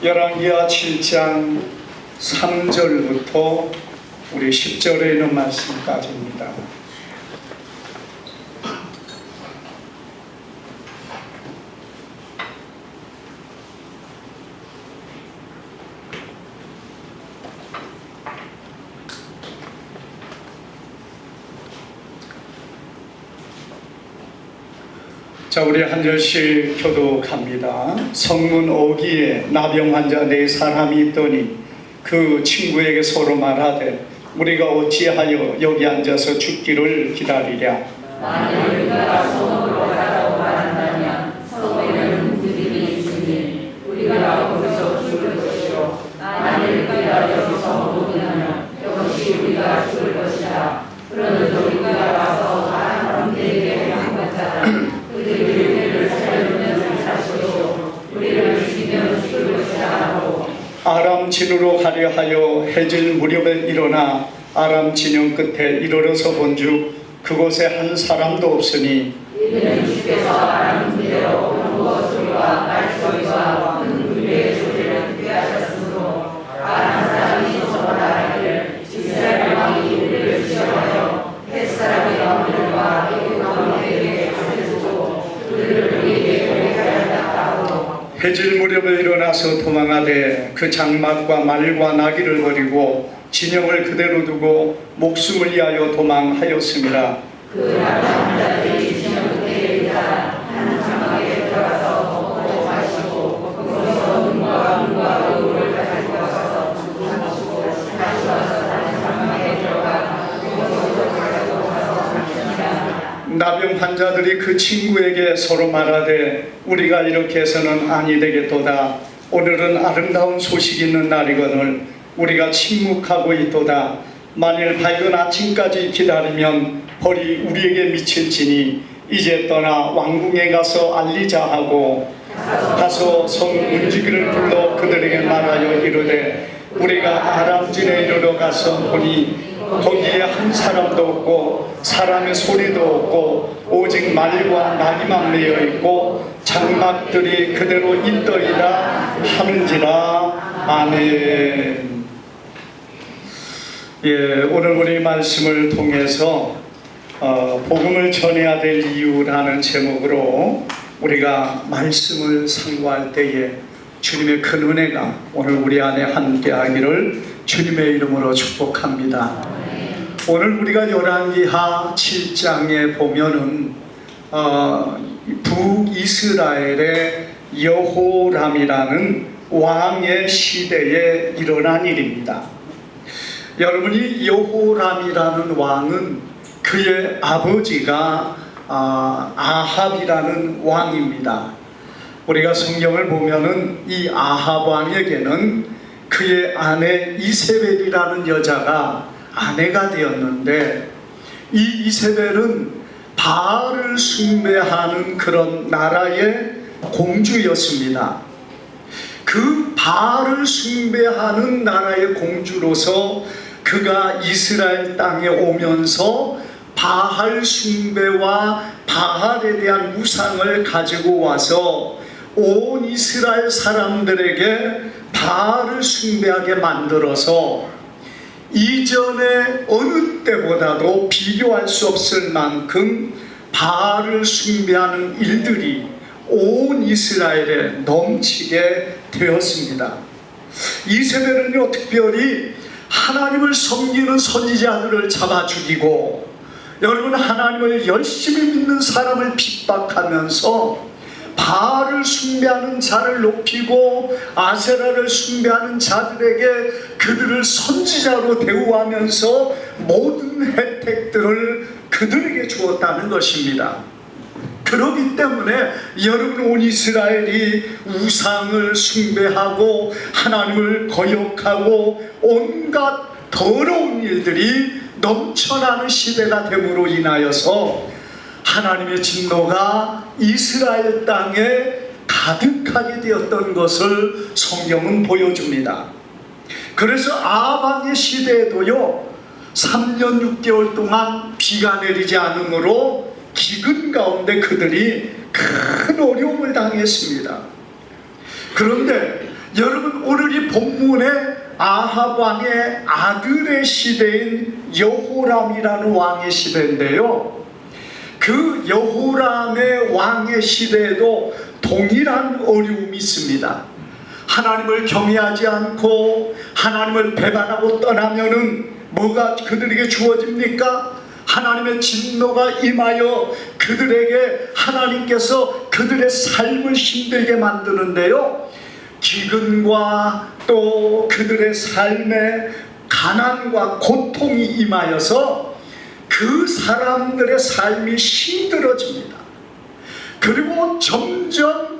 열왕기하 7장 3절부터 우리 10절에 있는 말씀까지입니다. 자, 우리 한 절씩 교독합니다. 성문 오기에 나병 환자 4사람이 있더니 그 친구에게 서로 말하되 우리가 어찌하여 여기 앉아서 죽기를 기다리랴. 만일 우리가 성으로 가라고 말한다면 성에는 움직임이 있으니 우리가 거기서 죽을 것이요 만일 우리가 여기서 못 오면 역시 우리가 죽을 것이라. 그러므로 우리가 와서 다른 사람들에게 양받자 그들이 우리를 살려주면 사시고 우리를 죽이면 죽을 것이라 하고 아람 진으로 가려 하여 해질 무렵에 일어나 아람 진영 끝에 이르러서 본즉 그곳에 한 사람도 없으니 이는 주께서 아람 군대로 원고 소리와 말소리와 큰 불의 소리를 듣게 하셨으므로 아람 사람이 저말하기를 이스라엘 왕이 우리를 시험하여 햇사람의 왕들과 애굽 왕들에게 가르치고 그들을 우리에게 고백하였다 하고 해질 무렵에 일어나서 도망하되 그 장막과 말과 나귀를 버리고 진영을 그대로 두고 목숨을 위하여 도망하였습니다. 그 남자들이 진영 끝에 이르다 한 장막에 들어가서 먹고 마시고 거기서 문과 의울을 가지고 와서 마시고 다시 와서 다른 장막에 들어가 거기서 가지고 와서 마십니다. 나병 환자들이 그 친구에게 서로 말하되 우리가 이렇게 해서는 아니 되겠도다. 오늘은 아름다운 소식이 있는 날이거늘 우리가 침묵하고 있도다. 만일 밝은 아침까지 기다리면 벌이 우리에게 미칠지니 이제 떠나 왕궁에 가서 알리자 하고 가서 성 문지기를 불러 그들에게 말하여 이르되 우리가 아람진에 이르러 가서 보니 거기에 한 사람도 없고 사람의 소리도 없고 오직 말과 나귀만 매여 있고 장막들이 그대로 있더이다 하는지라. 아멘. 오늘 우리 말씀을 통해서 복음을 전해야 될 이유라는 제목으로 우리가 말씀을 상고할 때에 주님의 큰 은혜가 오늘 우리 안에 함께하기를 주님의 이름으로 축복합니다. 오늘 우리가 열왕기하 7장에 보면은 북이스라엘의 여호람이라는 왕의 시대에 일어난 일입니다. 여러분이 여호람이라는 왕은 그의 아버지가 아합이라는 왕입니다. 우리가 성경을 보면은 이 아합 왕에게는 그의 아내 이세벨이라는 여자가 아내가 되었는데 이 이세벨은 바알을 숭배하는 그런 나라의 공주였습니다. 그 바알을 숭배하는 나라의 공주로서 그가 이스라엘 땅에 오면서 바알 숭배와 바알에 대한 우상을 가지고 와서 온 이스라엘 사람들에게 바알을 숭배하게 만들어서 이전에 어느 때보다도 비교할 수 없을 만큼 바알을 숭배하는 일들이 온 이스라엘에 넘치게 되었습니다. 이세벨은요, 특별히 하나님을 섬기는 선지자들을 잡아 죽이고 여러분 하나님을 열심히 믿는 사람을 핍박하면서 바알을 숭배하는 자를 높이고 아세라를 숭배하는 자들에게 그들을 선지자로 대우하면서 모든 혜택들을 그들에게 주었다는 것입니다. 그렇기 때문에 여러분 온 이스라엘이 우상을 숭배하고 하나님을 거역하고 온갖 더러운 일들이 넘쳐나는 시대가 됨으로 인하여서 하나님의 진노가 이스라엘 땅에 가득하게 되었던 것을 성경은 보여줍니다. 그래서 아합의 시대에도요 3년 6개월 동안 비가 내리지 않으므로 기근 가운데 그들이 큰 어려움을 당했습니다. 그런데 여러분, 오늘 이 본문에 아합 왕의 아들의 시대인 여호람이라는 왕의 시대인데요, 그 여호람의 왕의 시대에도 동일한 어려움이 있습니다. 하나님을 경외하지 않고 하나님을 배반하고 떠나면은 뭐가 그들에게 주어집니까? 하나님의 진노가 임하여 그들에게 하나님께서 그들의 삶을 힘들게 만드는데요, 기근과 또 그들의 삶에 가난과 고통이 임하여서 그 사람들의 삶이 힘들어집니다. 그리고 점점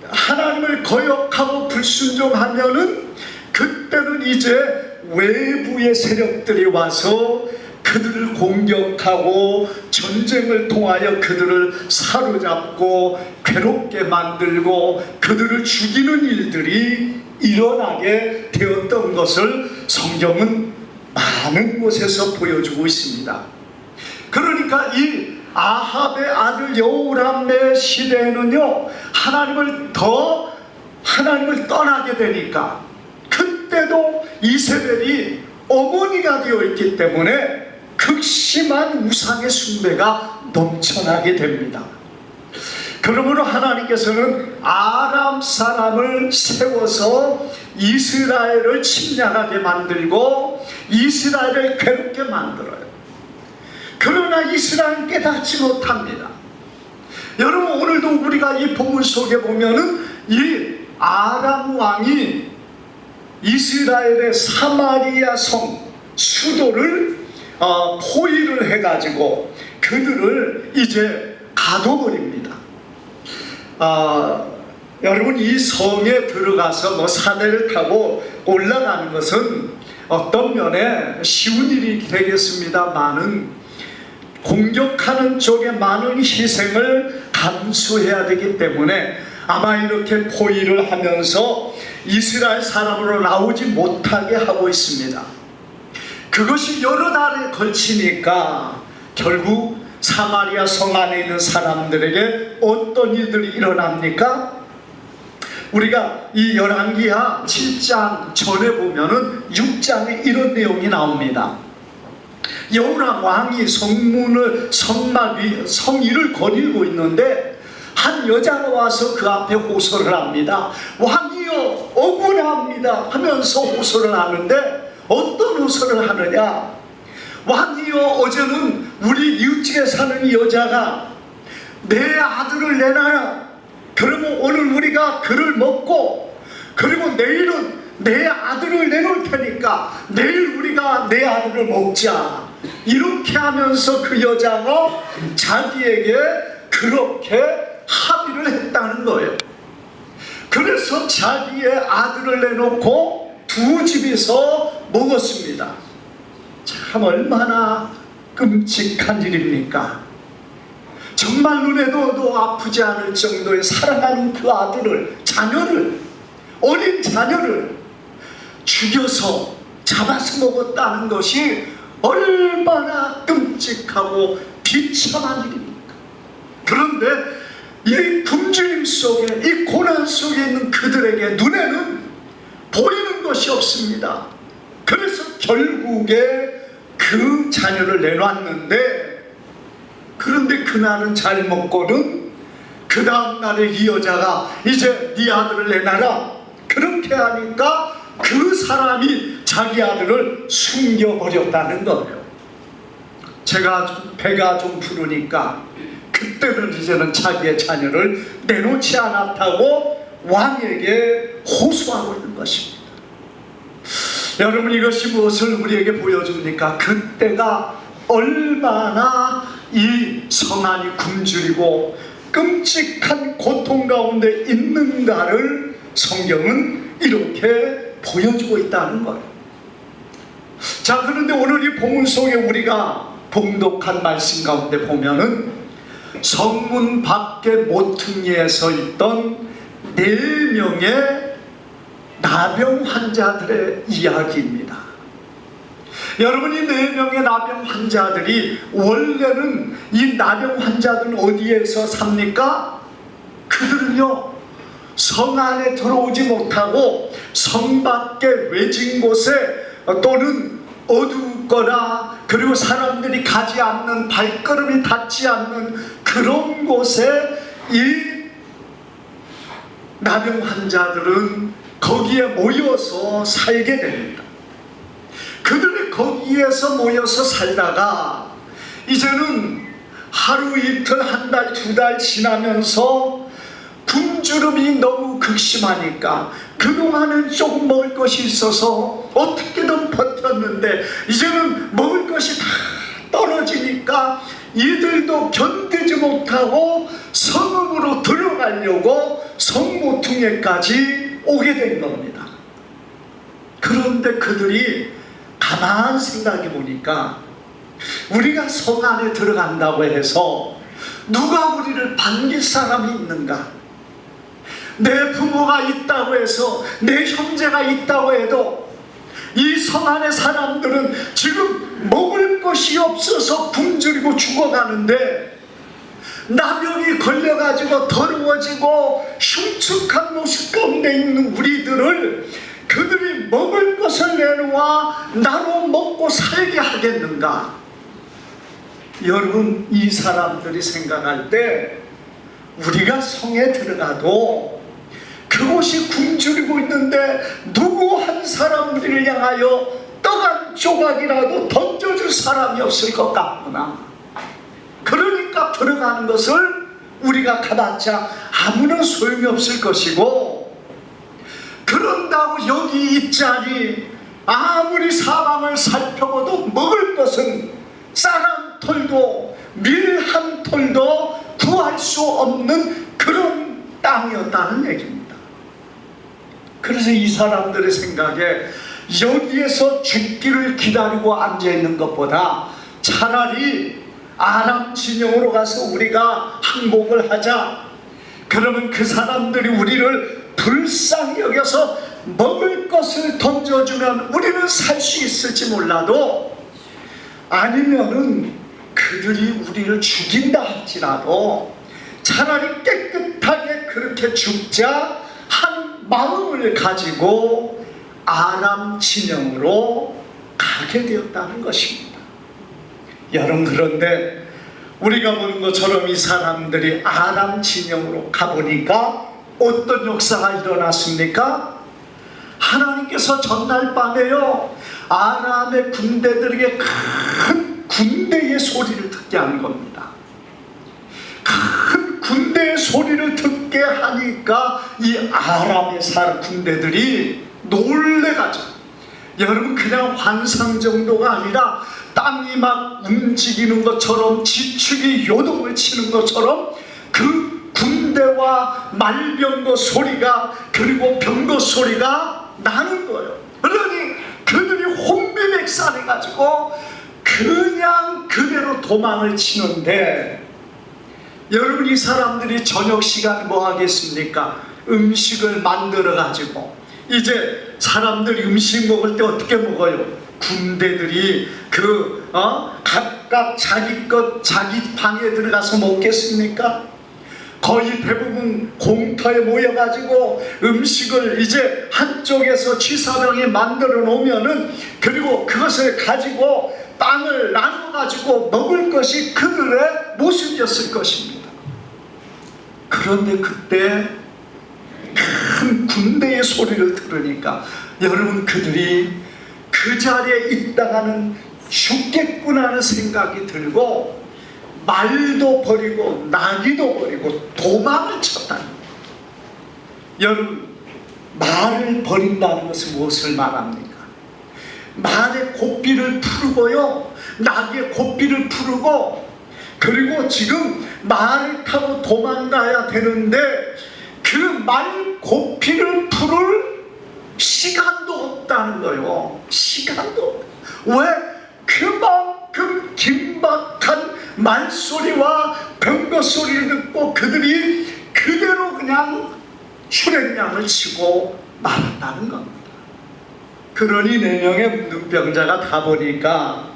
하나님을 거역하고 불순종하면은 그때는 이제 외부의 세력들이 와서 그들을 공격하고 전쟁을 통하여 그들을 사로잡고 괴롭게 만들고 그들을 죽이는 일들이 일어나게 되었던 것을 성경은 많은 곳에서 보여주고 있습니다. 그러니까 이 아합의 아들 여호람의 시대에는요, 하나님을 떠나게 되니까 그때도 이세벨이 어머니가 되어 있기 때문에 극심한 우상의 숭배가 넘쳐나게 됩니다. 그러므로 하나님께서는 아람 사람을 세워서 이스라엘을 침략하게 만들고 이스라엘을 괴롭게 만들어요. 그러나 이스라엘은 깨닫지 못합니다. 여러분, 오늘도 우리가 이 본문 속에 보면은 이 아람 왕이 이스라엘의 사마리아 성 수도를 포위를 해가지고 그들을 이제 가둬버립니다. 여러분, 이 성에 들어가서 뭐 사대를 타고 올라가는 것은 어떤 면에 쉬운 일이 되겠습니다만은 공격하는 쪽에 많은 희생을 감수해야 되기 때문에 아마 이렇게 포위를 하면서 이스라엘 사람으로 나오지 못하게 하고 있습니다. 그것이 여러 달에 걸치니까 결국 사마리아 성 안에 있는 사람들에게 어떤 일들이 일어납니까? 우리가 이 열왕기하 7장 전에 보면은 6장에 이런 내용이 나옵니다. 여호람 왕이 성 위를 거닐고 있는데 한 여자가 와서 그 앞에 호소를 합니다. 왕이여, 억울합니다 하면서 호소를 하는데 어떤 호소를 하느냐? 왕이여, 어제는 우리 이웃집에 사는 이 여자가 내 아들을 내놔라, 그러면 오늘 우리가 그를 먹고 그리고 내일은 내 아들을 내놓을 테니까 내일 우리가 내 아들을 먹자, 이렇게 하면서 그 여자가 자기에게 그렇게 합의를 했다는 거예요. 그래서 자기의 아들을 내놓고 두 집에서 먹었습니다. 참 얼마나 끔찍한 일입니까? 정말 눈에도 아프지 않을 정도의 사랑하는 그 아들을, 어린 자녀를 죽여서 잡아서 먹었다는 것이 얼마나 끔찍하고 비참한 일입니까? 그런데 이 굶주림 속에, 이 고난 속에 있는 그들에게 눈에는 보이는 것이 없습니다. 그래서 결국에 그 자녀를 내놨는데, 그런데 그날은 잘 먹고는 그 다음날에 이 여자가 이제 네 아들을 내놔라, 그렇게 하니까 그 사람이 자기 아들을 숨겨버렸다는 거예요. 제가 배가 좀 부르니까 그때는 이제는 자기의 자녀를 내놓지 않았다고 왕에게 호소하고 있는 것입니다. 여러분, 이것이 무엇을 우리에게 보여줍니까? 그때가 얼마나 이 성안이 굶주리고 끔찍한 고통 가운데 있는가를 성경은 이렇게 보여주고 있다는 거예요. 자, 그런데 오늘 이 본문 속에 우리가 봉독한 말씀 가운데 보면은 성문 밖에 모퉁이에 서 있던 4명의 나병 환자들의 이야기입니다. 여러분, 이 4명의 나병 환자들이 원래는 이 나병 환자들은 어디에서 삽니까? 그들은요, 성 안에 들어오지 못하고 성 밖의 외진 곳에 또는 어둡거나 그리고 사람들이 가지 않는, 발걸음이 닿지 않는 그런 곳에 이 나병 환자들은 거기에 모여서 살게 됩니다. 그들이 거기에서 모여서 살다가 이제는 하루 이틀 한 달 두 달 지나면서 굶주림이 너무 극심하니까 그동안은 조금 먹을 것이 있어서 어떻게든 버텼는데 이제는 먹을 것이 다 떨어지니까 이들도 견디지 못하고 성읍으로 들어가려고 성모퉁에까지 오게 된 겁니다. 그런데 그들이 가만 생각해 보니까 우리가 성 안에 들어간다고 해서 누가 우리를 반길 사람이 있는가? 내 부모가 있다고 해서, 내 형제가 있다고 해도 이 성 안의 사람들은 지금 먹을 것이 없어서 굶주리고 죽어가는데 나병이 걸려가지고 더러워지고 흉측한 모습 가운데 있는 우리들을 그들이 먹을 것을 내놓아 나로 먹고 살게 하겠는가? 여러분, 이 사람들이 생각할 때 우리가 성에 들어가도 그곳이 굶주리고 있는데 누구 한 사람 우리를 향하여 떡 한 조각이라도 던져줄 사람이 없을 것 같구나. 그러니까 들어가는 것을 우리가 가봤자 아무런 소용이 없을 것이고, 그런다고 여기 있자니 아무리 사방을 살펴봐도 먹을 것은 쌀 한 톨도 밀 한 톨도 구할 수 없는 그런 땅이었다는 얘기입니다. 그래서 이 사람들의 생각에 여기에서 죽기를 기다리고 앉아있는 것보다 차라리 아람 진영으로 가서 우리가 항복을 하자. 그러면 그 사람들이 우리를 불쌍히 여겨서 먹을 것을 던져주면 우리는 살 수 있을지 몰라도, 아니면은 그들이 우리를 죽인다 할지라도 차라리 깨끗하게 그렇게 죽자 한 마음을 가지고 아람 진영으로 가게 되었다는 것입니다. 여러분, 그런데 우리가 보는 것처럼 이 사람들이 아람 진영으로 가보니까 어떤 역사가 일어났습니까? 하나님께서 전날 밤에요, 아람의 군대들에게 큰 군대의 소리를 듣게 하는 겁니다. 큰 군대의 소리를 듣게 하니까 이 아람의 군대들이 놀래가지고, 여러분, 그냥 환상 정도가 아니라 땅이 막 움직이는 것처럼, 지축이 요동을 치는 것처럼 그 군대와 말병거 소리가, 그리고 병거 소리가 나는 거예요. 그러니 그들이 혼비백산해가지고 그냥 그대로 도망을 치는데, 여러분, 이 사람들이 저녁 시간에 뭐 하겠습니까? 음식을 만들어가지고, 이제 사람들이 음식 먹을 때 어떻게 먹어요? 군대들이 각각 자기 것, 자기 방에 들어가서 먹겠습니까? 거의 대부분 공터에 모여가지고 음식을 이제 한쪽에서 취사병에 만들어 놓으면은, 그리고 그것을 가지고 빵을 나눠가지고 먹을 것이 그들의 모습이었을 것입니다. 그런데 그때 큰 군대의 소리를 들으니까, 여러분, 그들이 그 자리에 있다가는 죽겠구나 하는 생각이 들고 말도 버리고 나귀도 버리고 도망을 쳤다는 거예요. 여러분, 말을 버린다는 것은 무엇을 말합니까? 말의 고삐를 풀고요, 나귀의 고삐를 풀고, 그리고 지금 말을 타고 도망가야 되는데 그 말 고삐를 풀을 시간도 없다는 거예요. 시간도 없다. 왜? 그만큼 긴박한 말소리와 병거 소리를 듣고 그들이 그대로 그냥 출행량을 치고 말았다는 겁니다. 그러니 4명의 눈병자가 가보니까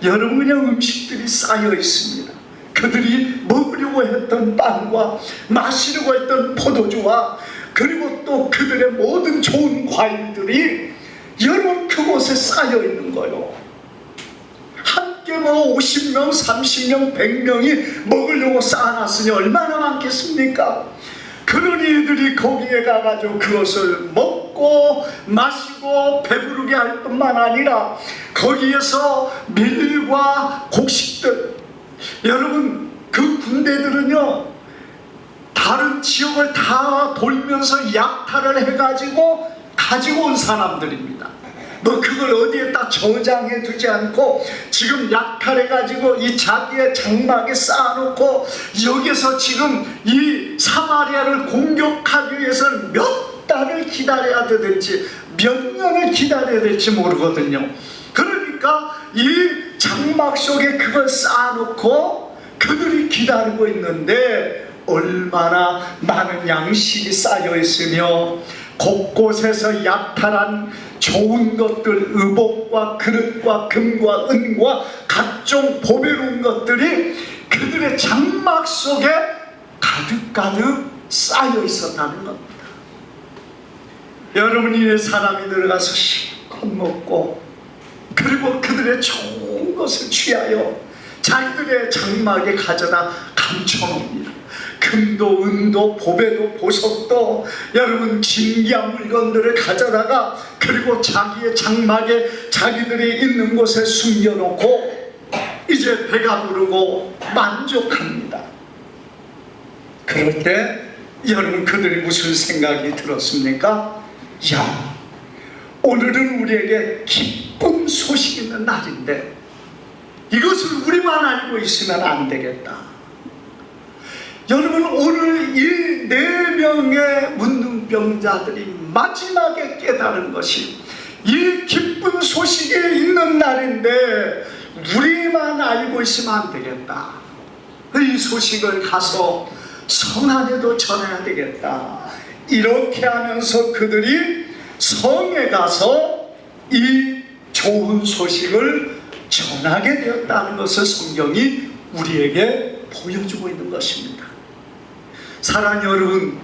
여러분, 그냥 음식들이 쌓여 있습니다. 그들이 먹으려고 했던 빵과 마시려고 했던 포도주와 그리고 또 그들의 모든 좋은 과일들이 여러분 그곳에 쌓여 있는 거요. 함께 뭐 50명, 30명, 100명이 먹으려고 쌓아놨으니 얼마나 많겠습니까? 그러니 이들이 거기에 가가지고 그것을 먹고 마시고 배부르게 할 뿐만 아니라 거기에서 밀과 곡식들, 여러분 그 군대들은요 다른 지역을 다 돌면서 약탈을 해가지고 가지고 온 사람들입니다. 뭐 그걸 어디에다 저장해 두지 않고 지금 약탈해가지고 이 자기의 장막에 쌓아놓고 여기서 지금 이 사마리아를 공격하기 위해서는 몇 달을 기다려야 되든지 몇 년을 기다려야 될지 모르거든요. 그러니까 이 장막 속에 그걸 쌓아놓고 그들이 기다리고 있는데 얼마나 많은 양식이 쌓여 있으며 곳곳에서 약탈한 좋은 것들, 의복과 그릇과 금과 은과 각종 보배로운 것들이 그들의 장막 속에 가득가득 쌓여 있었다는 겁니다. 여러분이 사람이 들어가서 실컷 먹고 그리고 그들의 좋은 것을 취하여 자기들의 장막에 가져다 감춰놓습니다. 금도 은도 보배도 보석도 여러분 진귀한 물건들을 가져다가 그리고 자기의 장막에 자기들이 있는 곳에 숨겨놓고 이제 배가 부르고 만족합니다. 그럴 때 여러분 그들이 무슨 생각이 들었습니까? 야, 오늘은 우리에게 기쁜 소식 있는 날인데 이것을 우리만 알고 있으면 안 되겠다. 여러분 오늘 이 4명의 문둥병자들이 마지막에 깨달은 것이 이 기쁜 소식이 있는 날인데 우리만 알고 있으면 안 되겠다. 이 소식을 가서 성 안에도 전해야 되겠다. 이렇게 하면서 그들이 성에 가서 이 좋은 소식을 전하게 되었다는 것을 성경이 우리에게 보여주고 있는 것입니다. 사랑하는 여러분,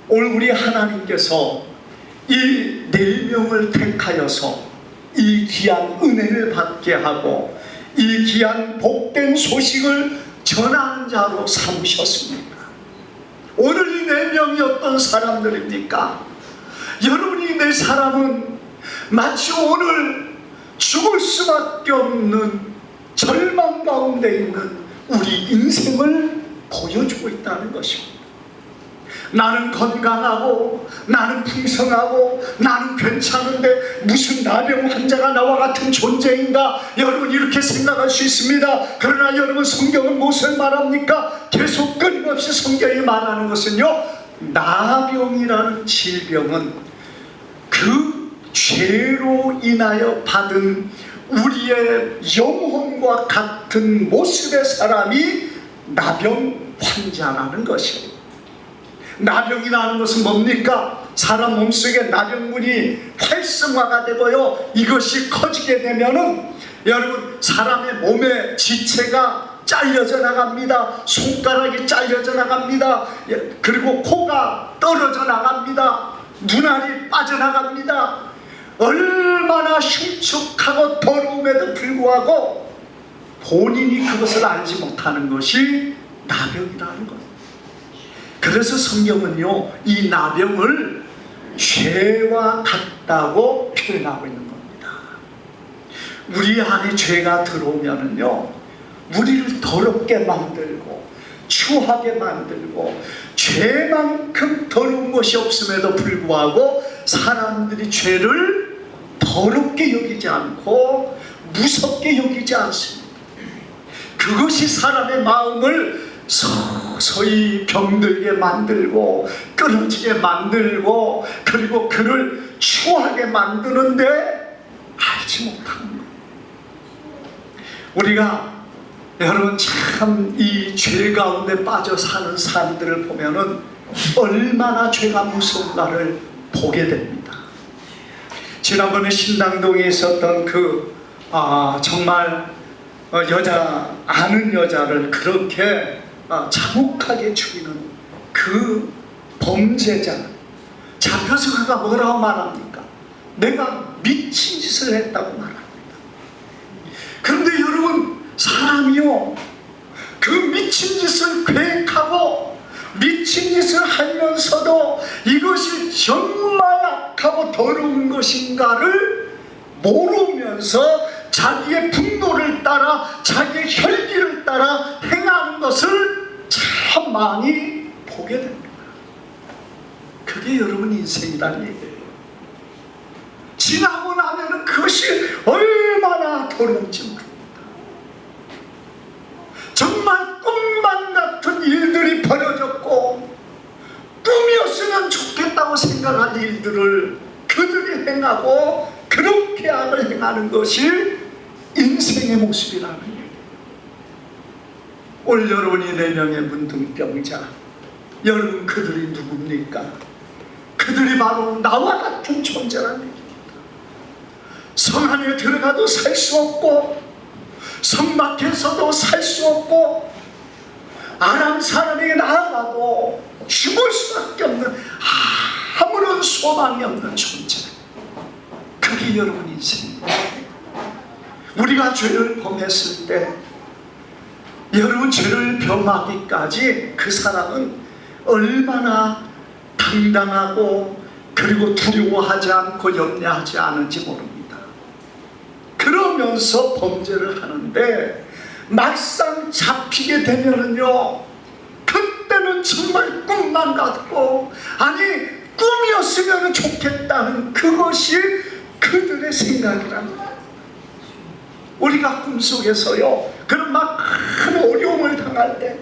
오늘 우리 하나님께서 이 4명을 택하여서 이 귀한 은혜를 받게 하고 이 귀한 복된 소식을 전하는 자로 삼으셨습니다. 오늘 이 4명이 어떤 사람들입니까? 여러분 이 4사람은 마치 오늘 죽을 수밖에 없는 절망 가운데 있는 우리 인생을 보여주고 있다는 것입니다. 나는 건강하고 나는 풍성하고 나는 괜찮은데 무슨 나병 환자가 나와 같은 존재인가? 여러분 이렇게 생각할 수 있습니다. 그러나 여러분 성경은 무엇을 말합니까? 계속 끊임없이 성경이 말하는 것은요, 나병이라는 질병은 그 죄로 인하여 받은 우리의 영혼과 같은 모습의 사람이 나병 환자라는 것이에요. 나병이라는 것은 뭡니까? 사람 몸속에 나병물이 활성화가 되고요, 이것이 커지게 되면은 여러분 사람의 몸의 지체가 잘려져 나갑니다. 손가락이 잘려져 나갑니다. 그리고 코가 떨어져 나갑니다. 눈알이 빠져나갑니다. 얼마나 흉측하고 더러움에도 불구하고 본인이 그것을 알지 못하는 것이 나병이라는 것. 그래서 성경은요 이 나병을 죄와 같다고 표현하고 있는 겁니다. 우리 안에 죄가 들어오면은요 우리를 더럽게 만들고 추하게 만들고 죄만큼 더러운 것이 없음에도 불구하고 사람들이 죄를 더럽게 여기지 않고 무섭게 여기지 않습니다. 그것이 사람의 마음을 서서히 병들게 만들고 끊어지게 만들고 그리고 그를 추하게 만드는데 알지 못하는 거예요. 우리가 여러분 참 이 죄 가운데 빠져 사는 사람들을 보면은 얼마나 죄가 무서운가를 보게 됩니다. 지난번에 신당동에 있었던 정말 아는 여자를 그렇게 참혹하게 죽이는 그 범죄자, 잡혀서 그가 뭐라고 말합니까? 내가 미친 짓을 했다고 말합니다. 그런데 여러분, 사람이요, 그 미친 짓을 계획하고 미친 짓을 하면서도 이것이 정말 악하고 더러운 것인가를 모르면서 자기의 분노를 따라 자기의 혈기를 따라 행하는 것을 참 많이 보게 됩니다. 그게 여러분 인생이라는 얘기예요. 지나고 나면 그것이 얼마나 더러운지 모릅니다. 정말 꿈만 같은 일들이 벌어졌고 꿈이었으면 좋겠다고 생각할 일들을 그들이 행하고 그렇게 악을 행하는 것이 인생의 모습이라는 얘기예요. 올 여러분이 4명의 문둥병자, 여러분 그들이 누굽니까? 그들이 바로 나와 같은 존재라는 얘기입니다. 성 안에 들어가도 살 수 없고 성 밖에서도 살 수 없고 아람 사람에게 나아가도 죽을 수밖에 없는 아무런 소망이 없는 존재. 그게 여러분 인생입니다. 우리가 죄를 범했을 때 여러분 죄를 범하기까지 그 사람은 얼마나 당당하고 그리고 두려워하지 않고 염려하지 않은지 모릅니다. 그러면서 범죄를 하는데 막상 잡히게 되면은요, 그때는 정말 꿈만 같고 아니 꿈이었으면 좋겠다는 그것이 그들의 생각이랍니다. 우리가 꿈속에서요 그런 막 큰 어려움을 당할 때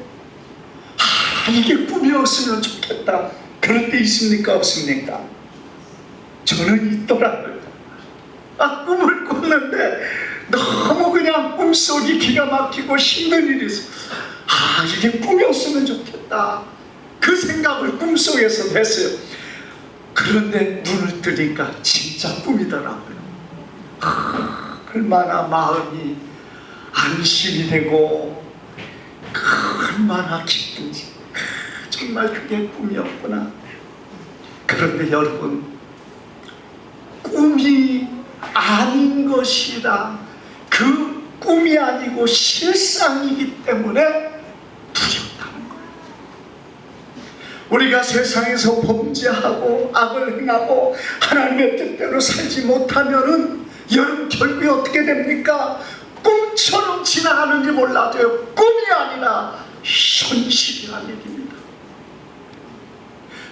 이게 꿈이었으면 좋겠다 그럴 때 있습니까? 없습니까? 저는 있더라고요. 꿈을 꿨는데 너무 그냥 꿈속이 기가 막히고 힘든 일이 있어. 이게 꿈이었으면 좋겠다 그 생각을 꿈속에서 했어요. 그런데 눈을 뜨니까 진짜 꿈이더라고요. 얼마나 마음이 안심이 되고 얼마나 기쁜지. 정말 그게 꿈이었구나. 그런데 여러분, 꿈이 아닌 것이라 그 꿈이 아니고 실상이기 때문에 두렵다는 거예요. 우리가 세상에서 범죄하고 악을 행하고 하나님의 뜻대로 살지 못하면은 여러분 결국에 어떻게 됩니까? 꿈처럼 지나가는지 몰라도요 꿈이 아니라 현실이라는 얘기입니다.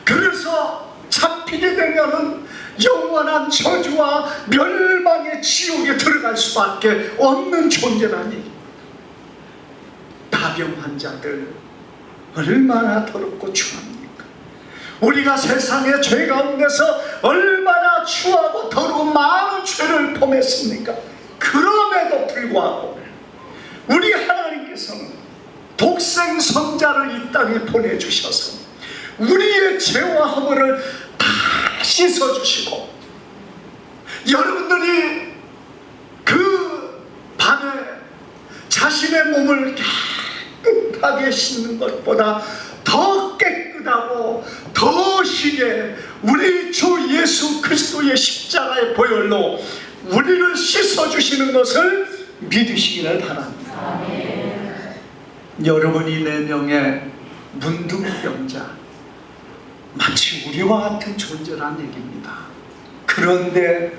그래서 잡히게 되면은 영원한 저주와 멸망의 지옥에 들어갈 수밖에 없는 존재라는 얘기입니다. 다병 환자들 얼마나 더럽고 추합니까? 우리가 세상의 죄 가운데서 얼마나 추하고 더러운 많은 죄를 범했습니까? 그럼에도 불구하고 우리 하나님께서는 독생 성자를 이 땅에 보내주셔서 우리의 죄와 허물을 다 씻어주시고 여러분들이 그 밤에 자신의 몸을 깨끗하게 씻는 것보다 더 깨끗하고 더 시게 우리 주 예수 그리스도의 십자가의 보혈로 우리를 씻어주시는 것을 믿으시기를 바랍니다. 아멘. 여러분이 4명의 문둥병자 마치 우리와 같은 존재란 얘기입니다. 그런데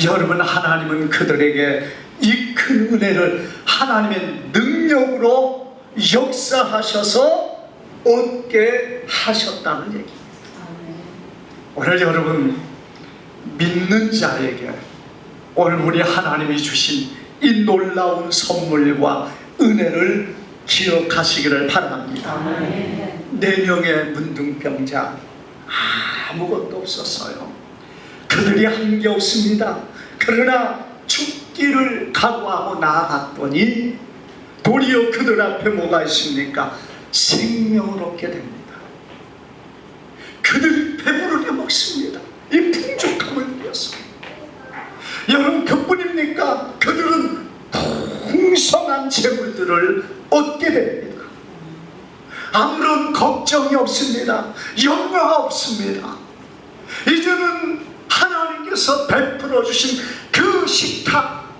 여러분, 하나님은 그들에게 이 큰 은혜를 하나님의 능력으로 역사하셔서 얻게 하셨다는 얘기입니다. 오늘 여러분 믿는 자에게 오늘 우리 하나님이 주신 이 놀라운 선물과 은혜를 기억하시기를 바랍니다. 4명의 문둥병자 아무것도 없었어요. 그들이 한 게 없습니다. 그러나 죽기를 각오하고 나아갔더니 도리어 그들 앞에 뭐가 있습니까? 생명을 얻게 됩니다. 그들이 배부르게 먹습니다. 이 풍족함을 위해서. 여러분, 그뿐입니까? 그들은 풍성한 재물들을 얻게 됩니다. 아무런 걱정이 없습니다. 염려가 없습니다. 이제는 하나님께서 베풀어 주신 그 식탁,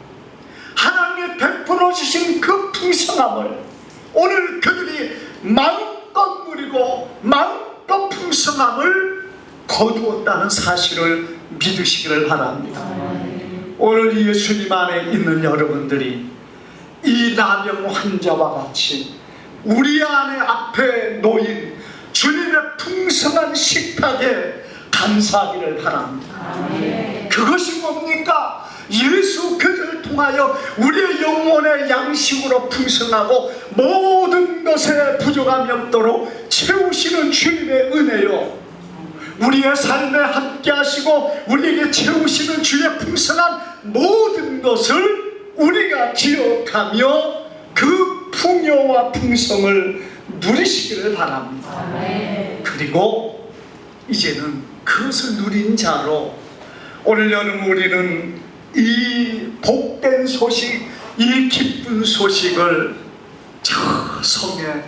하나님의 베풀어 주신 그 풍성함을 오늘 그들이 마음껏 누리고 마음껏 풍성함을 거두었다는 사실을 믿으시기를 바랍니다. 오늘 예수님 안에 있는 여러분들이 이 나병 환자와 같이 우리 안에 앞에 놓인 주님의 풍성한 식탁에 감사하기를 바랍니다. 그것이 뭡니까? 예수 그들을 통하여 우리의 영혼의 양식으로 풍성하고 모든 것에 부족함이 없도록 채우시는 주님의 은혜요, 우리의 삶에 함께 하시고 우리에게 채우시는 주의 풍성한 모든 것을 우리가 기억하며 그 풍요와 풍성을 누리시기를 바랍니다. 그리고 이제는 그것을 누린 자로 오늘 여름 우리는 이 복된 소식, 이 기쁜 소식을 저 성에,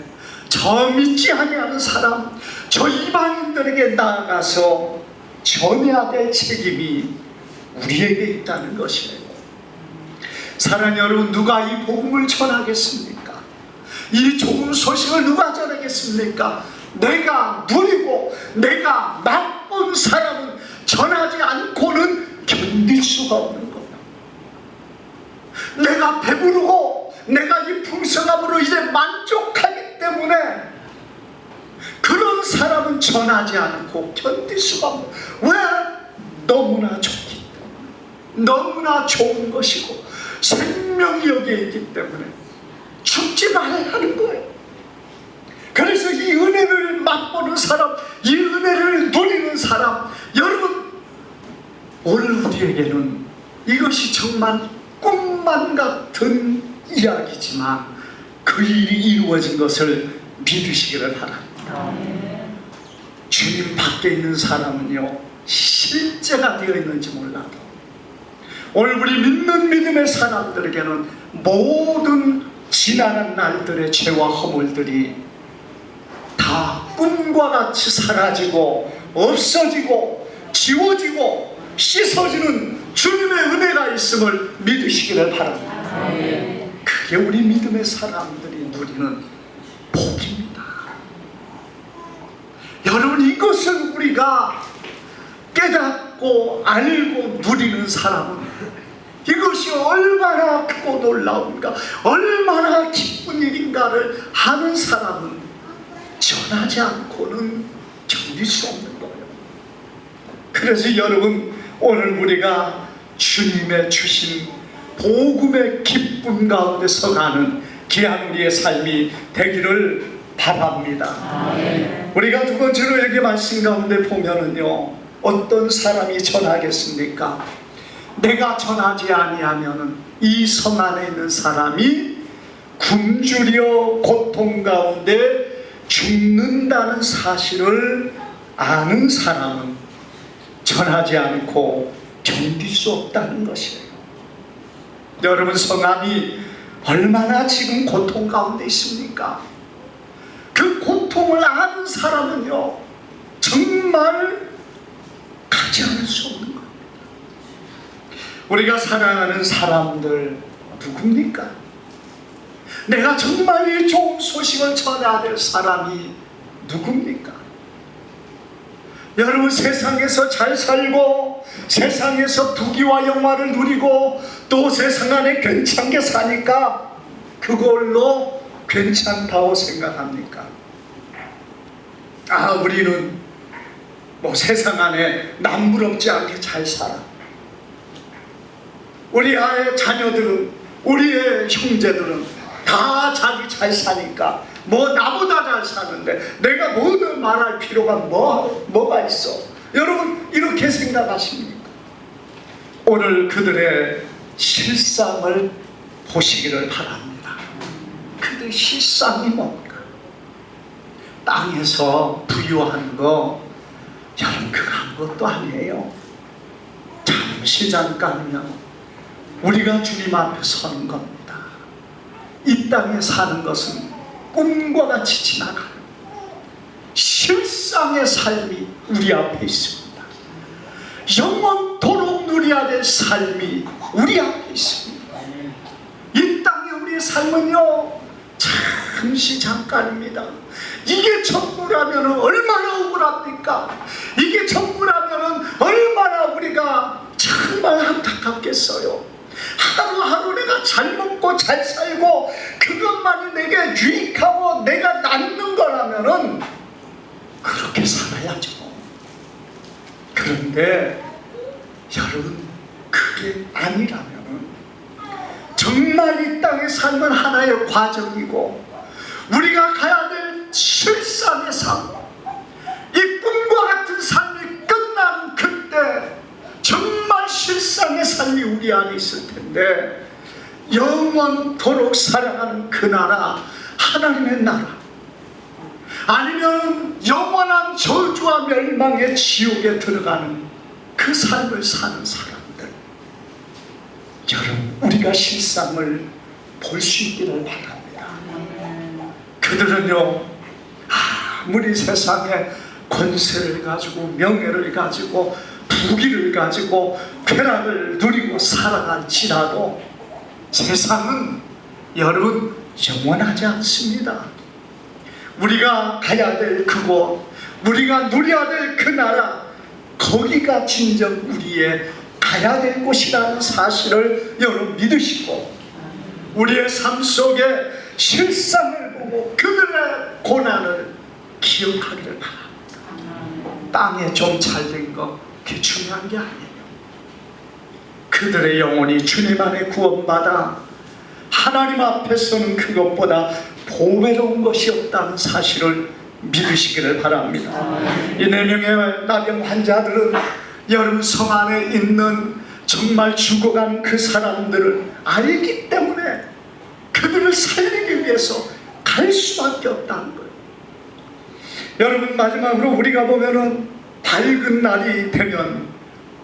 저 믿지 아니하는 사람, 저 이방인들에게 나아가서 전해야 될 책임이 우리에게 있다는 것이에요. 사랑하는 여러분, 누가 이 복음을 전하겠습니까? 이 좋은 소식을 누가 전하겠습니까? 내가 누리고 내가 맛본 사람은 전하지 않고는 견딜 수가 없는 거예요. 내가 배부르고 내가 이 풍성함으로 이제 만족하기 때문에 그런 사람은 전하지 않고 견딜 수가 없는 거예요. 왜? 너무나 좋기 때문에, 너무나 좋은 것이고 생명이 여기에 있기 때문에 죽지 말아야 하는 거예요. 그래서 이 은혜를 맛보는 사람, 이 은혜를 누리는 사람, 여러분, 오늘 우리에게는 이것이 정말 꿈만 같은 이야기지만 그 일이 이루어진 것을 믿으시기를 바랍니다. 주님 밖에 있는 사람은요, 실제가 되어 있는지 몰라도 오늘 우리 믿는 믿음의 사람들에게는 모든 지나간 날들의 죄와 허물들이 다 꿈과 같이 사라지고 없어지고 지워지고 씻어지는 주님의 은혜가 있음을 믿으시기를 바랍니다. 그게 우리 믿음의 사람들이 누리는 복입니다. 여러분, 이것을 우리가 깨닫고 알고 누리는 사람은 이것이 얼마나 크고 놀라운가, 얼마나 기쁜 일인가를 아는 사람은 전하지 않고는 견딜 수 없는 거예요. 그래서 여러분, 오늘 우리가 주님의 주신 복음의 기쁨 가운데서 가는 귀한 우리의 삶이 되기를 바랍니다. 우리가 두 번째로 여기 말씀 가운데 보면은요, 어떤 사람이 전하겠습니까? 내가 전하지 아니하면은 이 성 안에 있는 사람이 굶주려 고통 가운데 죽는다는 사실을 아는 사람은 전하지 않고 견딜 수 없다는 것이에요. 여러분, 성 안이 얼마나 지금 고통 가운데 있습니까? 그 고통을 아는 사람은요, 정말 가지 않을 수 없는 겁니다. 우리가 사랑하는 사람들 누굽니까? 내가 정말 이 좋은 소식을 전해야 될 사람이 누굽니까? 여러분, 세상에서 잘 살고 세상에서 부귀와 영화를 누리고 또 세상 안에 괜찮게 사니까 그걸로 괜찮다고 생각합니까? 아, 우리는 뭐 세상 안에 남부럽지 않게 잘 살아. 우리 아의 자녀들은, 우리의 형제들은 다 자기 잘 사니까 뭐 나보다 잘 사는데 내가 뭐 더 말할 필요가 뭐가 있어? 여러분, 이렇게 생각하십니까? 오늘 그들의 실상을 보시기를 바랍니다. 그들의 실상이 뭔가? 땅에서 부유한 거, 여러분, 그거 아무것도 아니에요. 잠시 잠깐이면 우리가 주님 앞에 서는 겁니다. 이 땅에 사는 것은 꿈과 같이 지나가는 실상의 삶이 우리 앞에 있습니다. 영원토록 누려야 될 삶이 우리 앞에 있습니다. 이 땅에 우리의 삶은요 잠시 잠깐입니다. 이게 전부라면 얼마나 억울합니까? 이게 전부라면 얼마나 우리가 정말 안타깝겠어요. 하루하루 내가 잘 먹고 잘 살고 그것만이 내게 유익하고 내가 낫는 거라면은 그렇게 살아야죠. 그런데 여러분, 그게 아니라면은 정말 이 땅의 삶은 하나의 과정이고 우리가 가야 될 실상의 삶, 이 꿈과 같은 삶이 끝나는 그때 정말 실상의 삶이 우리 안에 있을 텐데, 영원토록 살아가는 그 나라, 하나님의 나라, 아니면 영원한 저주와 멸망의 지옥에 들어가는 그 삶을 사는 사람들, 여러분, 우리가 실상을 볼 수 있기를 바랍니다. 그들은요 아무리 세상에 권세를 가지고 명예를 가지고 부귀를 가지고 쾌락을 누리고 살아갈지라도 세상은 여러분 영원하지 않습니다. 우리가 가야 될 그곳, 우리가 누려야 될 그 나라, 거기가 진정 우리의 가야 될 곳이라는 사실을 여러분 믿으시고, 우리의 삶 속에 실상을 보고 그들의 고난을 기억하기를 바랍니다. 땅에 좀 잘된 거 그게 중요한 게 아니에요. 그들의 영혼이 주님 안에 구원받아 하나님 앞에서는 그것보다 보배로운 것이 없다는 사실을 믿으시기를 바랍니다. 이 4명의 나병 환자들은 여러분 성 안에 있는 정말 죽어가는 그 사람들을 알기 때문에 그들을 살리기 위해서 갈 수밖에 없다는 거예요. 여러분, 마지막으로 우리가 보면은 밝은 날이 되면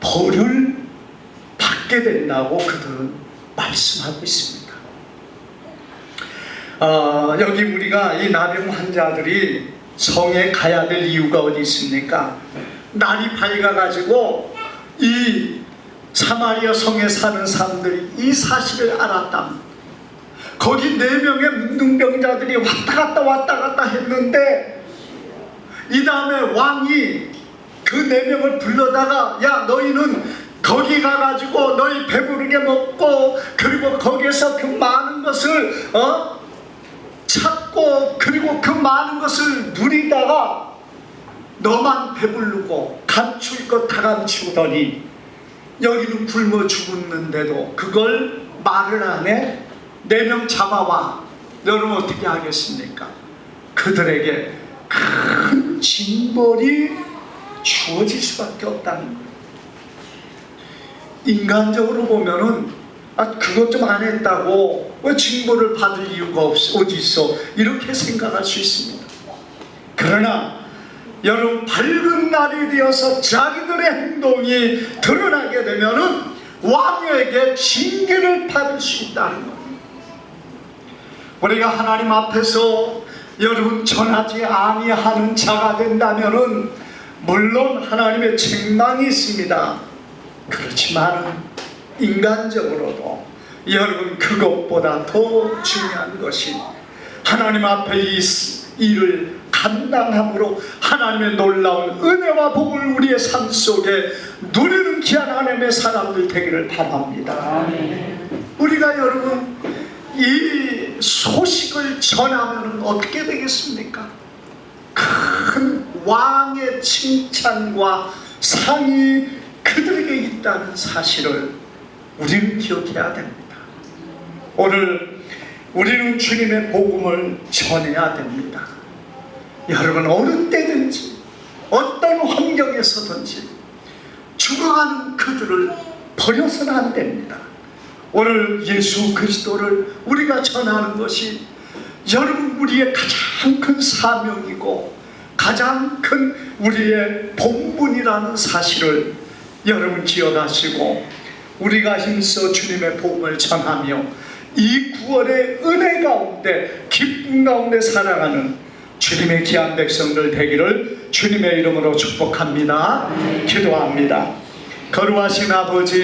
벌을 받게 된다고 그들은 말씀하고 있습니다. 여기 우리가 이 나병 환자들이 성에 가야 될 이유가 어디 있습니까? 날이 밝아가지고 이 사마리아 성에 사는 사람들이 이 사실을 알았답니다. 거기 4명의 문둥병자들이 왔다 갔다 했는데, 이 다음에 왕이 그 4명을 불러다가, 야, 너희는 거기 가가지고 너희 배부르게 먹고 그리고 거기에서 그 많은 것을 찾고 그리고 그 많은 것을 누리다가 너만 배부르고 감출 것 다 감추더니 여기는 굶어 죽었는데도 그걸 말을 안 해? 4명 잡아와. 여러분 어떻게 하겠습니까? 그들에게 큰 징벌이 주어질 수밖에 없다는 거예요. 인간적으로 보면은 그것 좀 안 했다고 왜 징벌을 받을 이유가 어디 있어? 이렇게 생각할 수 있습니다. 그러나 여러분, 밝은 날이 되어서 자기들의 행동이 드러나게 되면은 왕에게 징계를 받을 수 있다는 거예요. 우리가 하나님 앞에서 여러분 전하지 아니하는 자가 된다면은 물론 하나님의 책망이 있습니다. 그렇지만 인간적으로도 여러분 그것보다 더 중요한 것이 하나님 앞에 이 일을 감당함으로 하나님의 놀라운 은혜와 복을 우리의 삶 속에 누리는 귀한 하나님의 사람들 되기를 바랍니다. 우리가 여러분 이 소식을 전하면 어떻게 되겠습니까? 큰 왕의 칭찬과 상이 그들에게 있다는 사실을 우리는 기억해야 됩니다. 오늘 우리는 주님의 복음을 전해야 됩니다. 여러분, 어느 때든지 어떤 환경에서든지 죽어가는 그들을 버려서는 안 됩니다. 오늘 예수 그리스도를 우리가 전하는 것이 여러분 우리의 가장 큰 사명이고 가장 큰 우리의 본분이라는 사실을 여러분 기억하시고, 우리가 힘써 주님의 복음을 전하며 이 구원의 은혜 가운데 기쁨 가운데 살아가는 주님의 귀한 백성들 되기를 주님의 이름으로 축복합니다. 기도합니다. 거룩하신 아버지,